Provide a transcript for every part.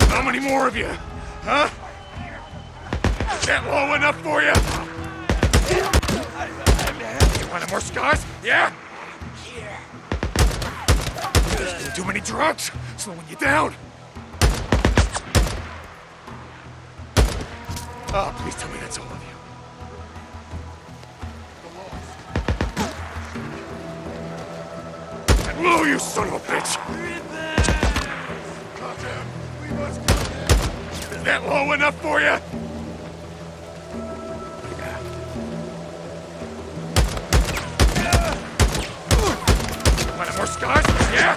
How many more of you? Huh? Is that low enough for you? You want more scars? Yeah? Too many drugs, slowing you down. Oh, please tell me that's all of you. And Lou, you son of a bitch! Goddamn, we must go there. Is that low enough for you? Want more scars? Yeah?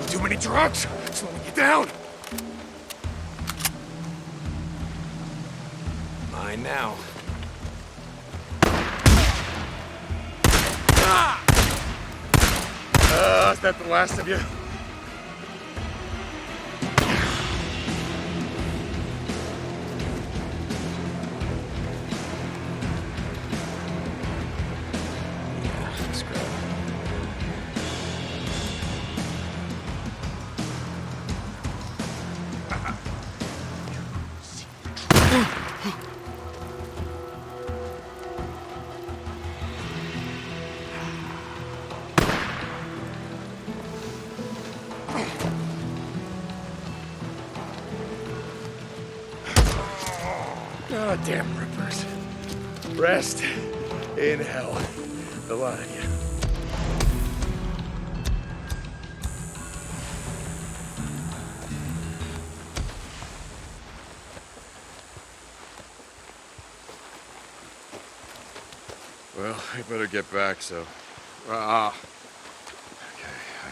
Too many drugs, slowing you down. Mine now. Is that the last of you? Yeah, screw it. Goddamn rippers. Rest in hell. The lot of you. Well, I better get back, so... Okay, I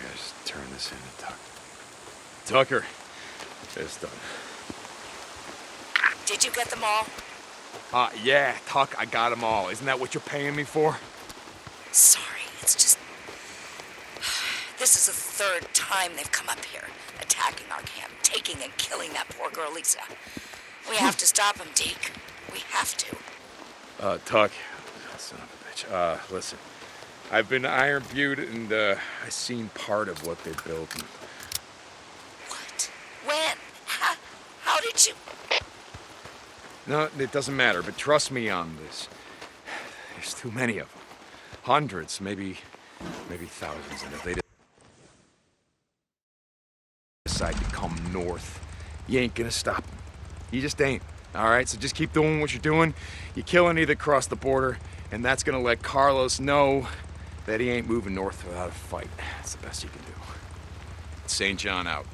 gotta just turn this in and Tucker, it's done. Did you get them all? Yeah, Tuck, I got them all. Isn't that what you're paying me for? Sorry, it's just... This is the third time they've come up here, attacking our camp, taking and killing that poor girl, Lisa. We have to stop them, Deke. We have to. Tuck, son of a bitch. Listen, I've been to Iron Butte and, I seen part of what they built. And... What? When? How did you... No, it doesn't matter, but trust me on this. There's too many of them. Hundreds, maybe thousands, and if they decide to come north, you ain't gonna stop them. You just ain't, all right? So just keep doing what you're doing. You kill any that cross the border, and that's gonna let Carlos know that he ain't moving north without a fight. That's the best you can do. St. John out.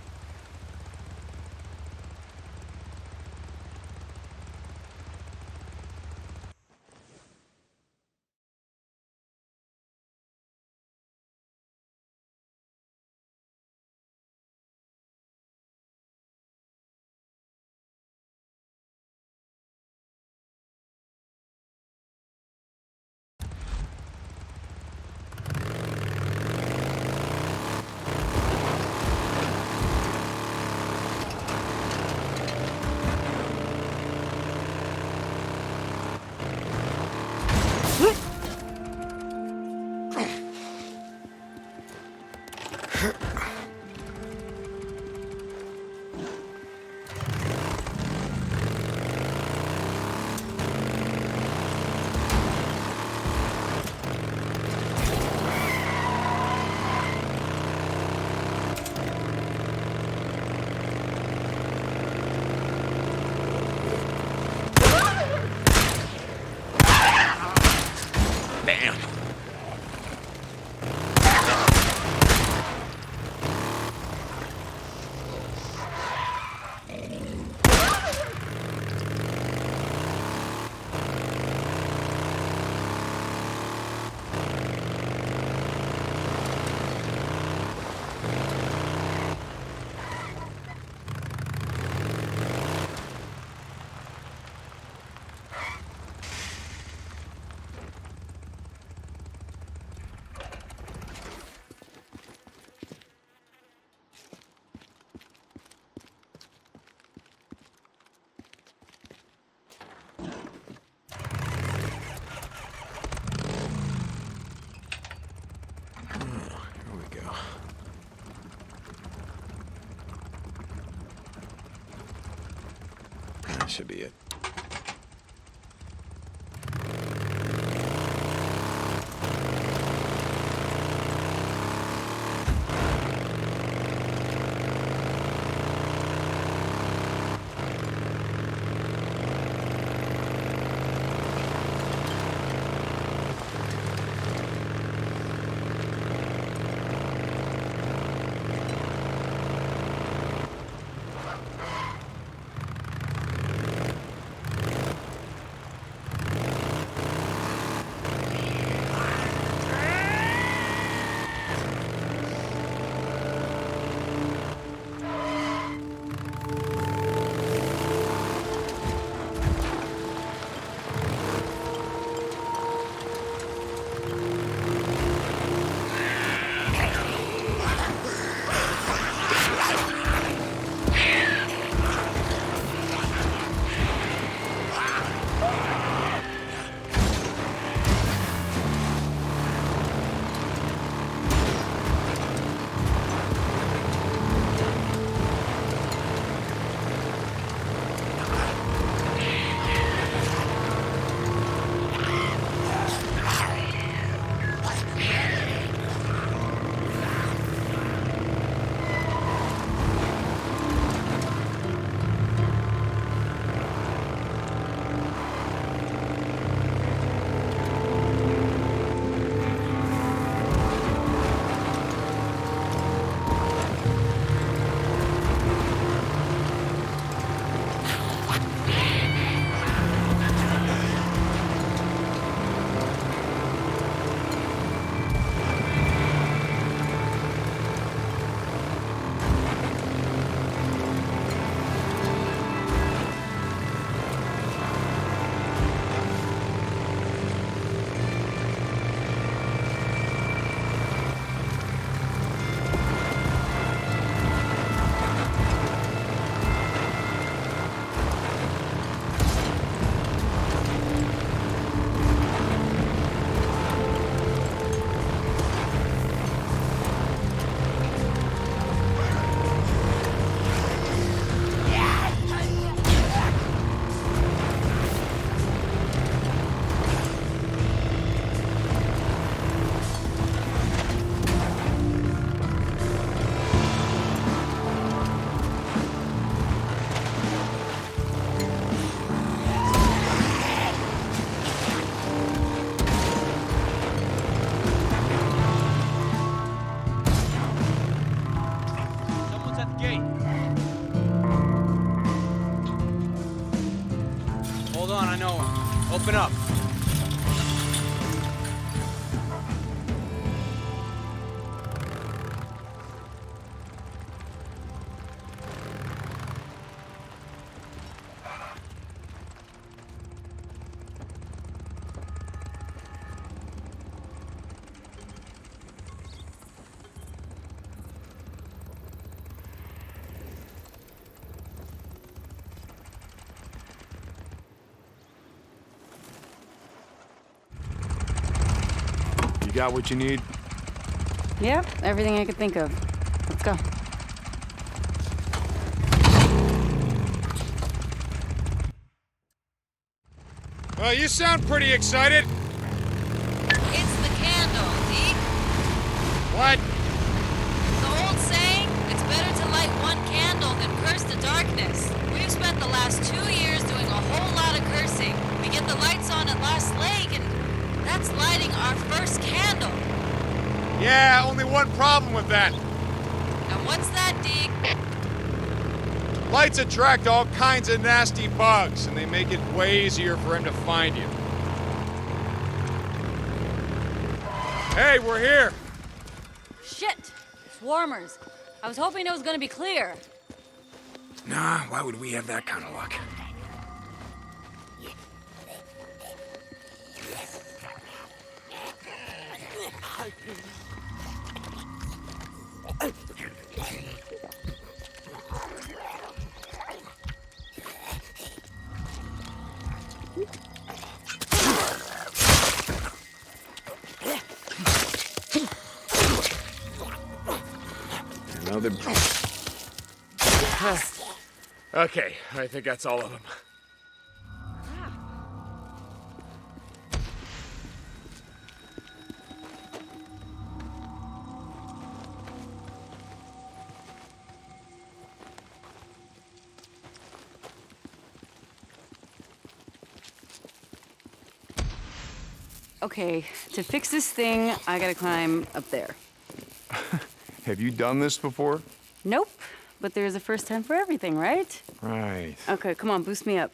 go. That should be it. Someone's at the gate. Hold on, I know him. Open up. You got what you need? Yep, everything I could think of. Let's go. Well, you sound pretty excited. It's the candle, Deke. What? The old saying, it's better to light one candle than curse the darkness. We've spent the last 2 years doing a whole lot of cursing. We get the lights on at Lost Lake, and that's lighting our first candle. Yeah, only one problem with that. And what's that, Deke? Lights attract all kinds of nasty bugs, and they make it way easier for him to find you. Hey, we're here. Shit! Swarmers. I was hoping it was gonna be clear. Nah, why would we have that kind of luck? Another... Okay, I think that's all of them. Okay, to fix this thing, I gotta climb up there. Have you done this before? Nope, but there's a first time for everything, right? Right. Okay, come on, boost me up.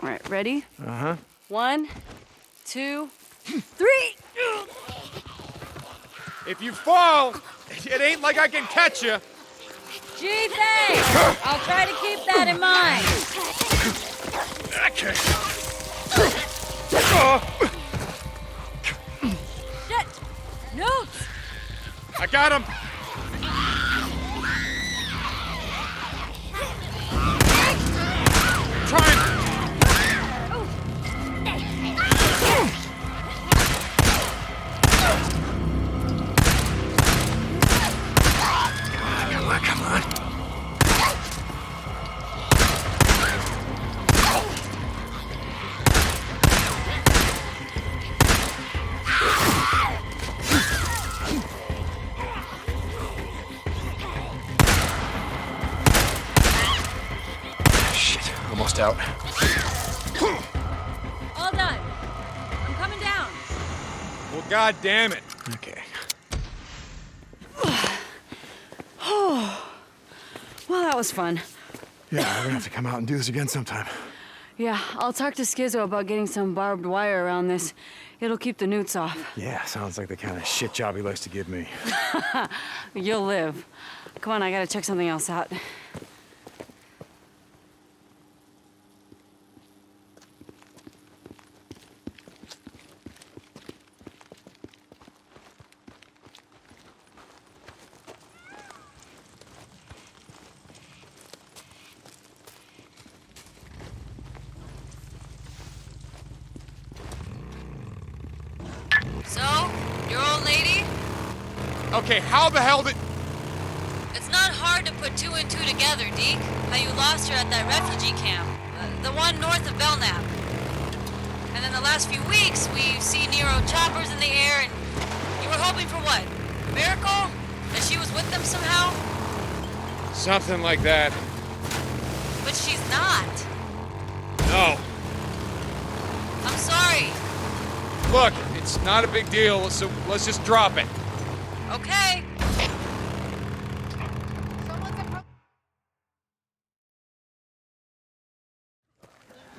All right, ready? Uh-huh. 1, 2, 3! If you fall, it ain't like I can catch you. Gee, thanks! I'll try to keep that in mind. Okay. Shit! Newts! I got him. Trying. Come on. Shit, almost out. All done. I'm coming down. Well, god damn it. Okay. Well, that was fun. Yeah, we're gonna have to come out and do this again sometime. Yeah, I'll talk to Skizzo about getting some barbed wire around this. It'll keep the newts off. Yeah, sounds like the kind of shit job he likes to give me. You'll live. Come on, I gotta check something else out. So, your old lady? Okay, how the hell did... It's not hard to put 2 and 2 together, Deke. How you lost her at that refugee camp. The one north of Belknap. And then the last few weeks, we've seen Nero choppers in the air, and you were hoping for what? A miracle? That she was with them somehow? Something like that. But she's not. No. I'm sorry. Look, it's not a big deal, so let's just drop it. Okay.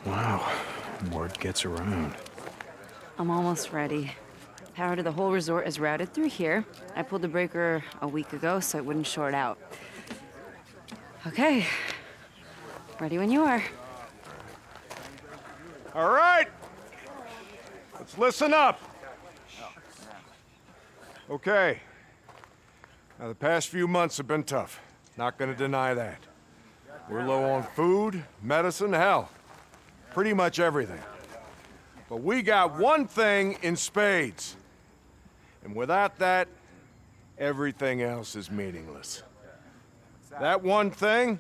Wow, word gets around. I'm almost ready. Power to the whole resort is routed through here. I pulled the breaker a week ago so it wouldn't short out. Okay. Ready when you are. All right. Let's listen up. Okay. Now, the past few months have been tough. Not gonna deny that. We're low on food, medicine, hell. Pretty much everything. But we got one thing in spades. And without that, everything else is meaningless. That one thing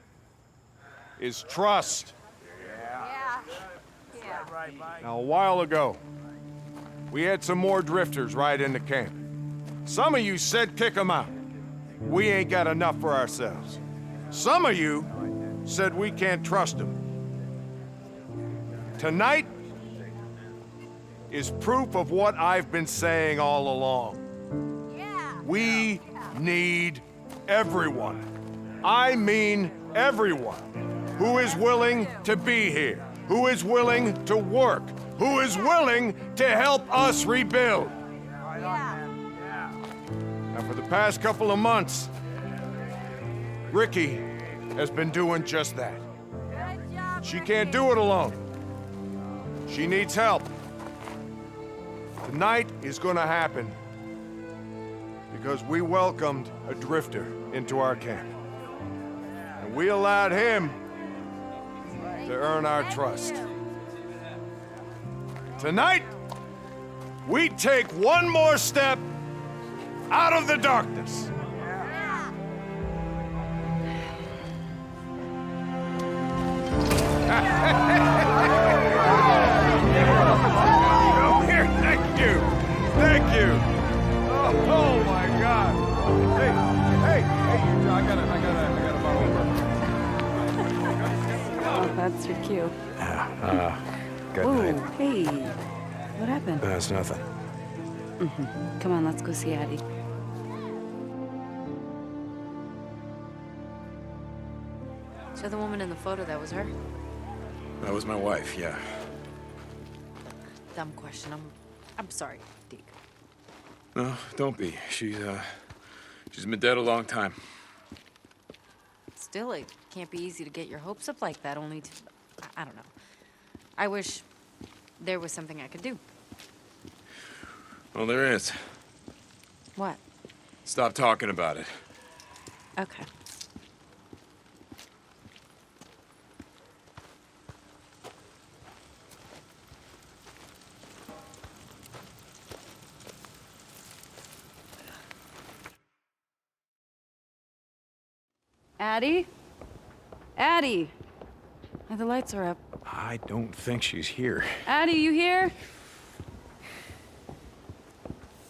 is trust. Now, a while ago, we had some more drifters right into camp. Some of you said kick them out. We ain't got enough for ourselves. Some of you said we can't trust them. Tonight is proof of what I've been saying all along. We need everyone. I mean everyone who is willing to be here, who is willing to work, who is willing to help us rebuild. Now, for the past couple of months, Ricky has been doing just that. She can't do it alone. She needs help. Tonight is gonna happen because we welcomed a drifter into our camp. And we allowed him to earn our trust. Tonight, we take one more step out of the darkness. Come here, thank you. Thank you. Oh my God. Hey, you, I got a bottle of Oh, that's your cue. Good Whoa, night. hey. What happened? That's nothing. Come on, let's go see Addie. So the woman in the photo, that was her? That was my wife, yeah. Dumb question. I'm sorry, Deke. No, don't be. She's been dead a long time. Still, it can't be easy to get your hopes up like that, only to... I don't know. I wish there was something I could do. Well, there is. What? Stop talking about it. Okay. Addie? Addie! Oh, the lights are up. I don't think she's here. Addie, you here?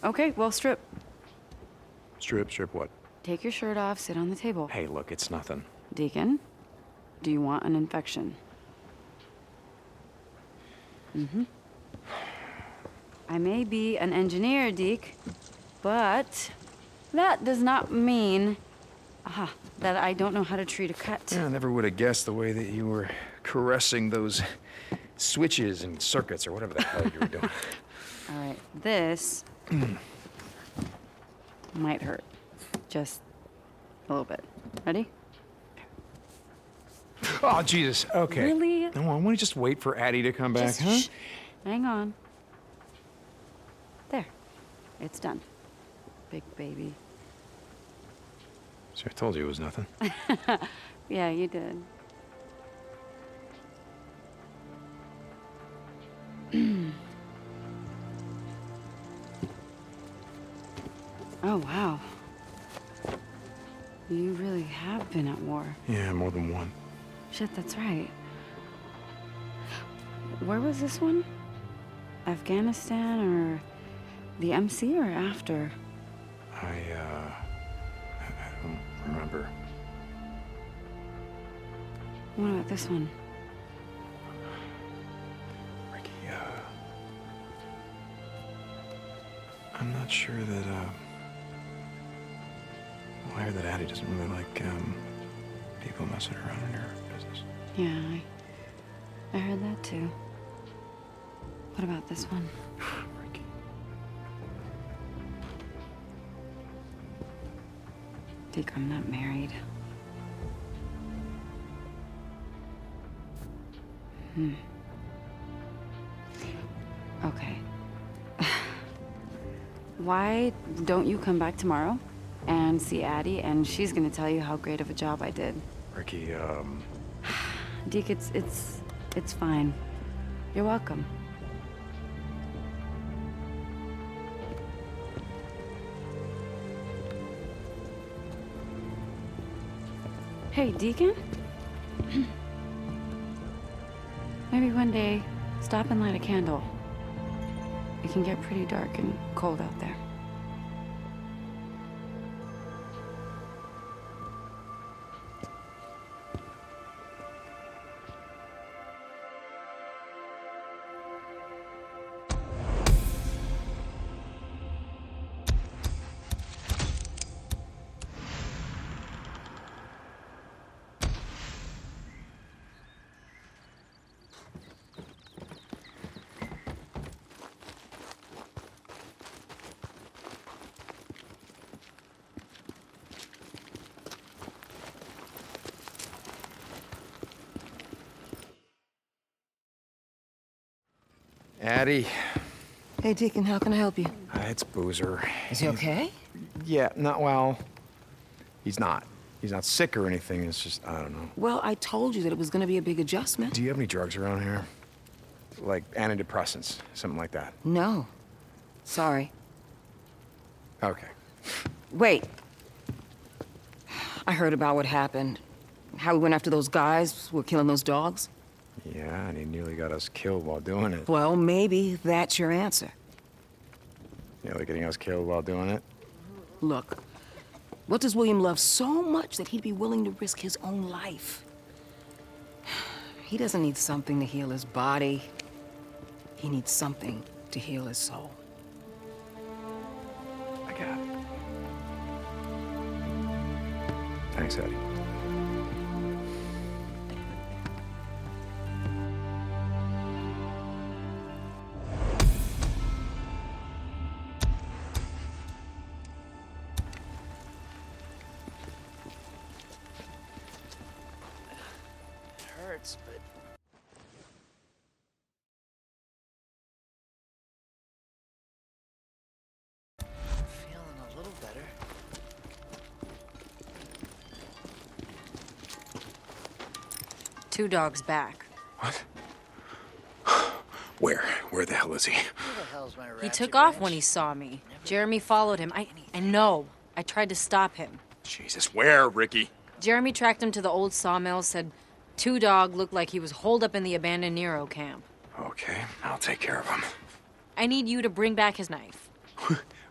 Okay, well, strip. Strip what? Take your shirt off, sit on the table. Hey, look, it's nothing. Deacon, do you want an infection? I may be an engineer, Deke, but that does not mean that I don't know how to treat a cut. Yeah, I never would have guessed the way that you were caressing those switches and circuits or whatever the hell you were doing. All right, this might hurt. Just a little bit. Ready? Oh, Jesus. Okay. Really? No, I want to just wait for Addie to come back, Just huh? shh. Hang on. There. It's done. Big baby. See, I told you it was nothing. Yeah, you did. Oh, wow. You really have been at war. Yeah, more than one. Shit, that's right. Where was this one? Afghanistan or the MC or after? I don't remember. What about this one? Ricky, I'm not sure that, well, I heard that Addie doesn't really like, people messing around in her business. Yeah, I heard that too. What about this one? Ricky. Dick, I'm not married. Okay. Why don't you come back tomorrow and see Addie, and she's gonna tell you how great of a job I did. Ricky, Deke, it's fine. You're welcome. Hey, Deacon? Maybe one day, stop and light a candle. It can get pretty dark and cold out there. Addie. Hey, Deacon, how can I help you? It's Boozer. Is he okay? Yeah, not well. He's not. He's not sick or anything. It's just, I don't know. Well, I told you that it was gonna be a big adjustment. Do you have any drugs around here? Like antidepressants, something like that? No. Sorry. Okay. Wait. I heard about what happened. How we went after those guys who were killing those dogs. Yeah, and he nearly got us killed while doing it. Well, maybe that's your answer. Nearly getting us killed while doing it? Look, what does William love so much that he'd be willing to risk his own life? He doesn't need something to heal his body. He needs something to heal his soul. I got it. Thanks, Eddie. Hurts, but feeling a little better. Two dogs back. What? Where the hell is he? Who the hell's my He ratchet took off wrench? when he saw me. Jeremy followed him. I know. I tried to stop him. Jesus, where, Ricky? Jeremy tracked him to the old sawmill, said Two Dog looked like he was holed up in the abandoned Nero camp. Okay, I'll take care of him. I need you to bring back his knife.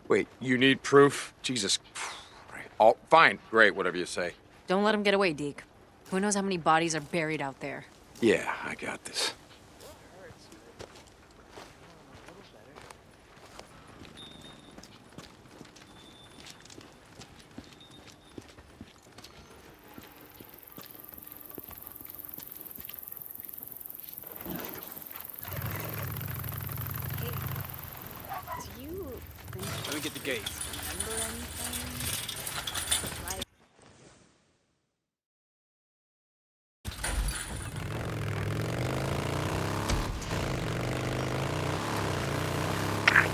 Wait, you need proof? Jesus. Oh, fine, great, whatever you say. Don't let him get away, Deke. Who knows how many bodies are buried out there? Yeah, I got this. Let me get the gate.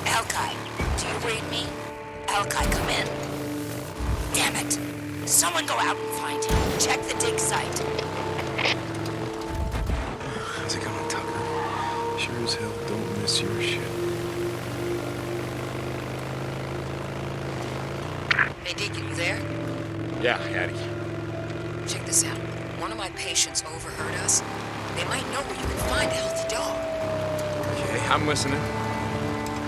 Alki, do you read me? Alki, come in. Damn it. Someone go out and find him. Check the dig site. How's it going, Tucker? Sure as hell don't miss your shit. Hey, Deacon, you there? Yeah, Hattie. Check this out. One of my patients overheard us. They might know where you can find a healthy dog. Okay, I'm listening.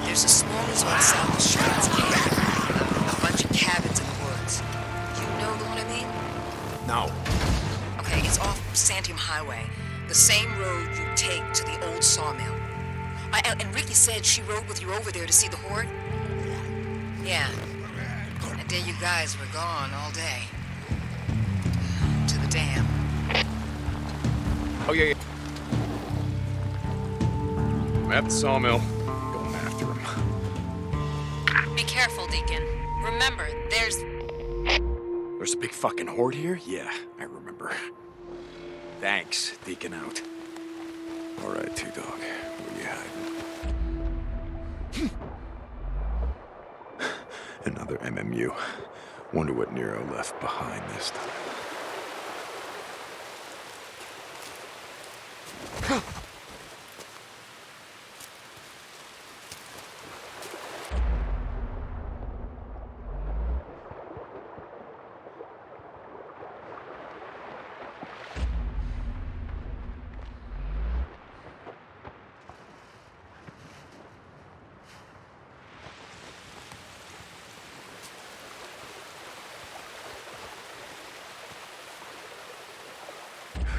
There's a small resort south of Sharon's Cave. A bunch of cabins in the woods. You know the one I mean? No. Okay, it's off Santiam Highway. The same road you take to the old sawmill. And Ricky said she rode with you over there to see the horde? Yeah. That day you guys were gone all day. To the dam. Oh, yeah. I'm at the sawmill. Going after him. Be careful, Deacon. Remember, There's a big fucking horde here? Yeah, I remember. Thanks, Deacon out. All right, Two Dog. Where you hiding? Another MMU. Wonder what Nero left behind this time.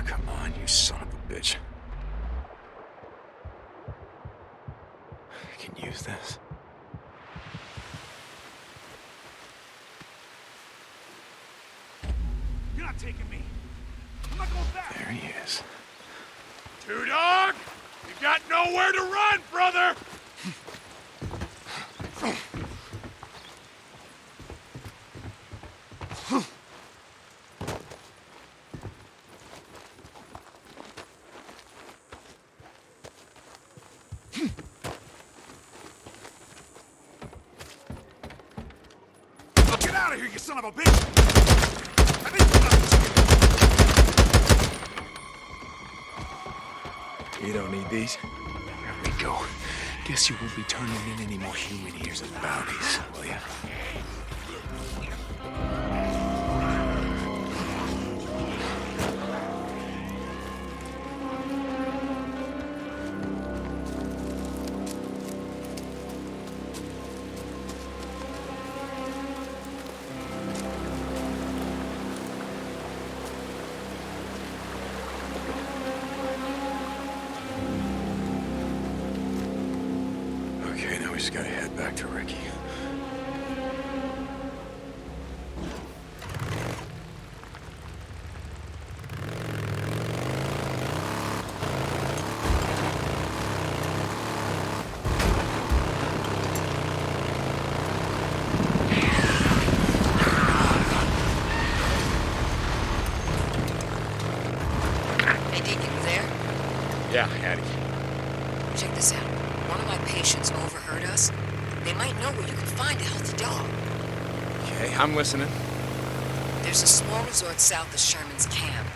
Come on, you son of a bitch. I can use this. You're not taking me. I'm not going back. There he is. Two Dog, you got nowhere to run, brother. Get out of here, you son of a bitch! I think You don't need these? There we go. Guess you won't be turning in any more human ears as bounties, will ya? the dog. Okay, I'm listening. There's a small resort south of Sherman's camp.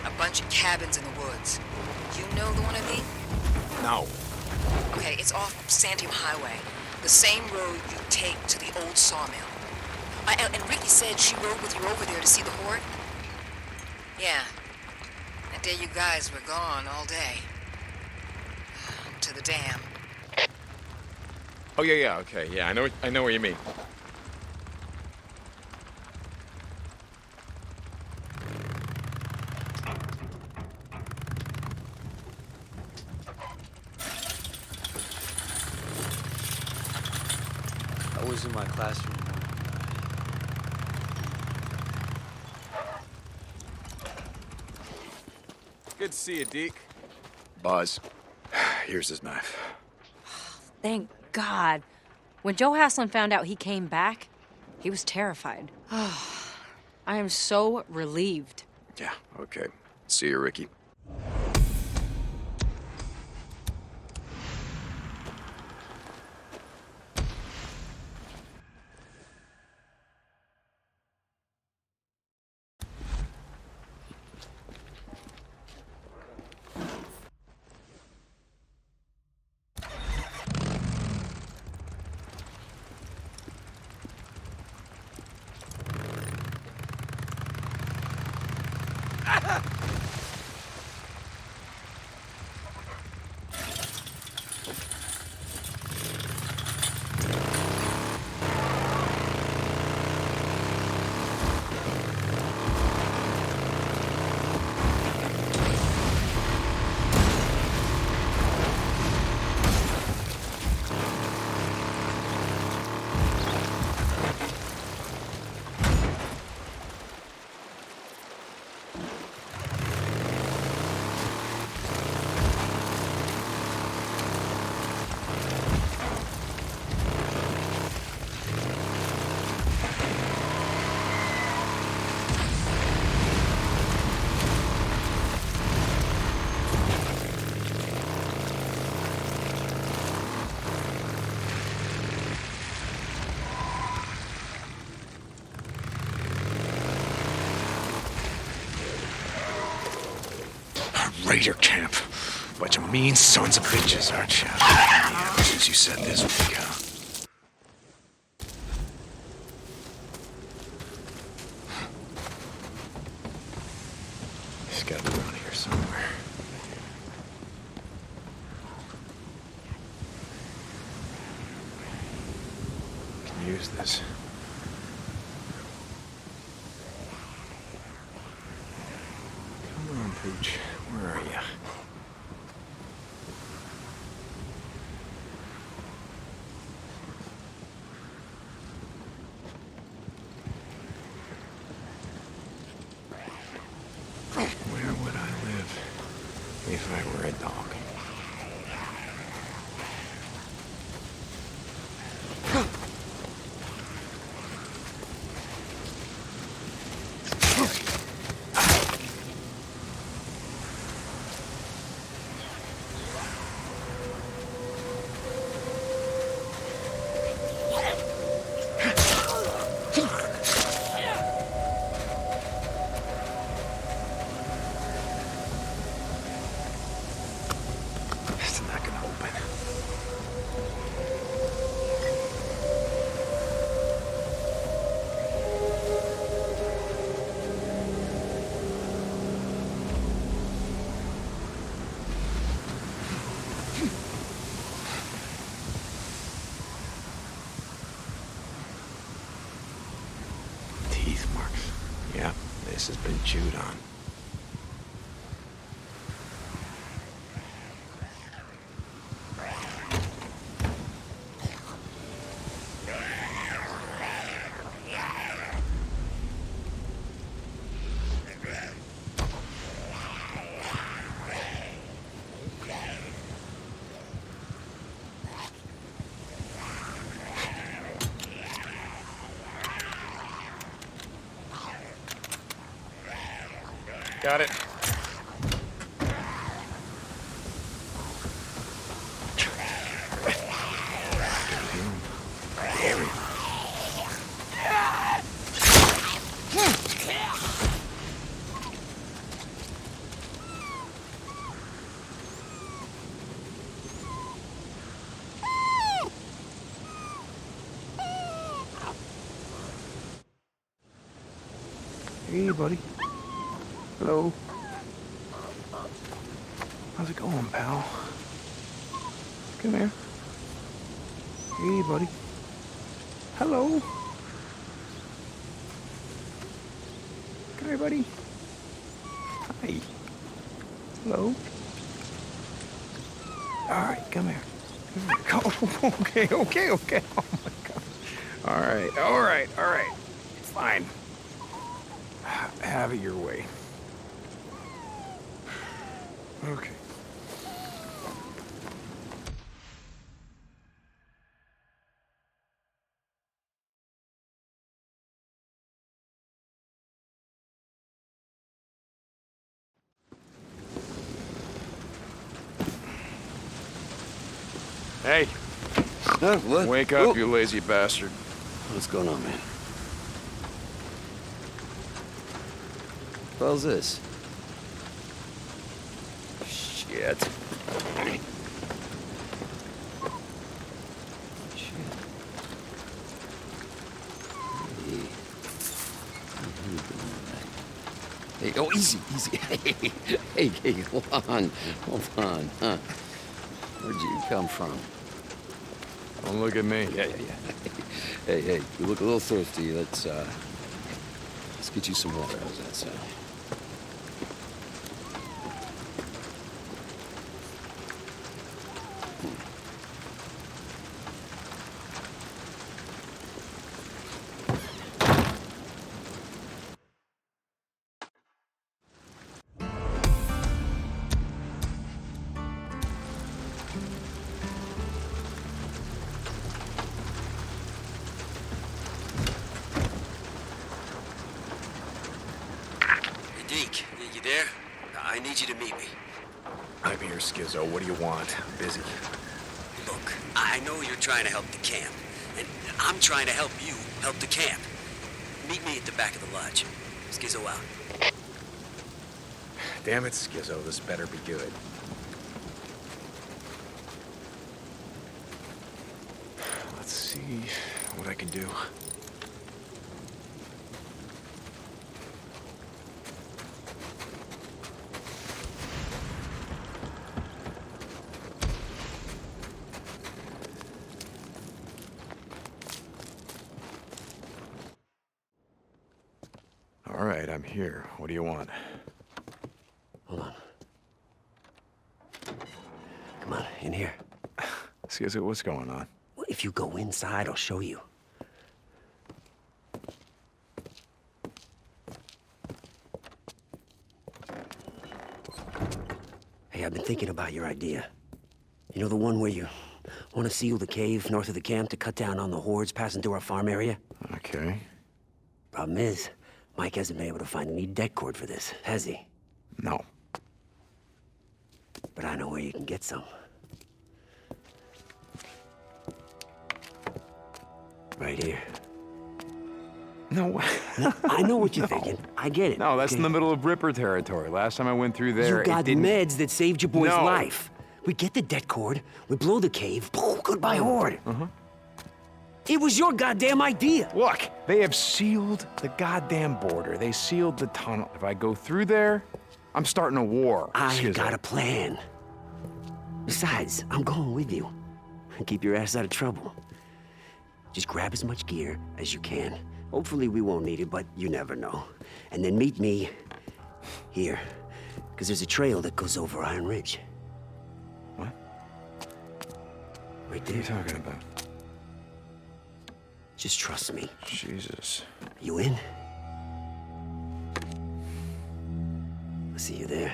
A bunch of cabins in the woods. You know the one I mean? No. Okay, it's off Santiam Highway. The same road you take to the old sawmill. And Ricky said she rode with you over there to see the horde? Yeah. That day you guys were gone all day. To the dam. Oh yeah, okay, yeah. I know what you mean. I was in my classroom. Good to see you, Deke. Buzz, here's his knife. Thank God. When Joe Haslin found out he came back, he was terrified. I am so relieved. Yeah, okay. See you, Ricky. Raider camp. Bunch of mean sons of bitches, aren't you? Yeah, ever since you said this week, huh? He's gotta be around here somewhere. Can use this. Come on, Pooch. Where are you? Where would I live if I were a dog? It's not gonna open. Teeth marks. Yeah, this has been chewed on. Got it. There we go. Hey, buddy. Hello. How's it going, pal? Come here. Hey, buddy. Hello. Come here, buddy. Hi. Hello. All right, come here. Oh, okay. Oh my God. All right. It's fine. Have it your way. Okay. Hey, Huh? What? wake up, you lazy bastard. What's going on, man? What hell's this? Shit. Hey, oh, easy. Hey, hold on. Huh? Where'd you come from? Don't look at me. Yeah. Hey, you look a little thirsty. Let's get you some water. How's that sound? Deke, you there? I need you to meet me. I'm here, Skizzo. What do you want? I'm busy. Look, I know you're trying to help the camp, and I'm trying to help you help the camp. Meet me at the back of the lodge. Skizzo out. Damn it, Skizzo. This better be good. Let's see what I can do. All right, I'm here. What do you want? Hold on. Come on, in here. Skizzo, what's going on? Well, if you go inside, I'll show you. Hey, I've been thinking about your idea. You know the one where you want to seal the cave north of the camp to cut down on the hordes passing through our farm area? Okay. Problem is, Mike hasn't been able to find any deck cord for this, has he? No. But I know where you can get some. Right here. No. I know what you're thinking. I get it. No, that's okay? in the middle of Ripper territory. Last time I went through there, You got it didn't... meds that saved your boy's No. life. We get the debt cord, we blow the cave, goodbye horde. It was your goddamn idea. Look, they have sealed the goddamn border. They sealed the tunnel. If I go through there, I'm starting a war. I Skizzo. got a plan. Besides, I'm going with you. Keep your ass out of trouble. Just grab as much gear as you can. Hopefully we won't need it, but you never know. And then meet me here, because there's a trail that goes over Iron Ridge. What? Right What are there. you talking about? Just trust me. Jesus. You in? I'll see you there.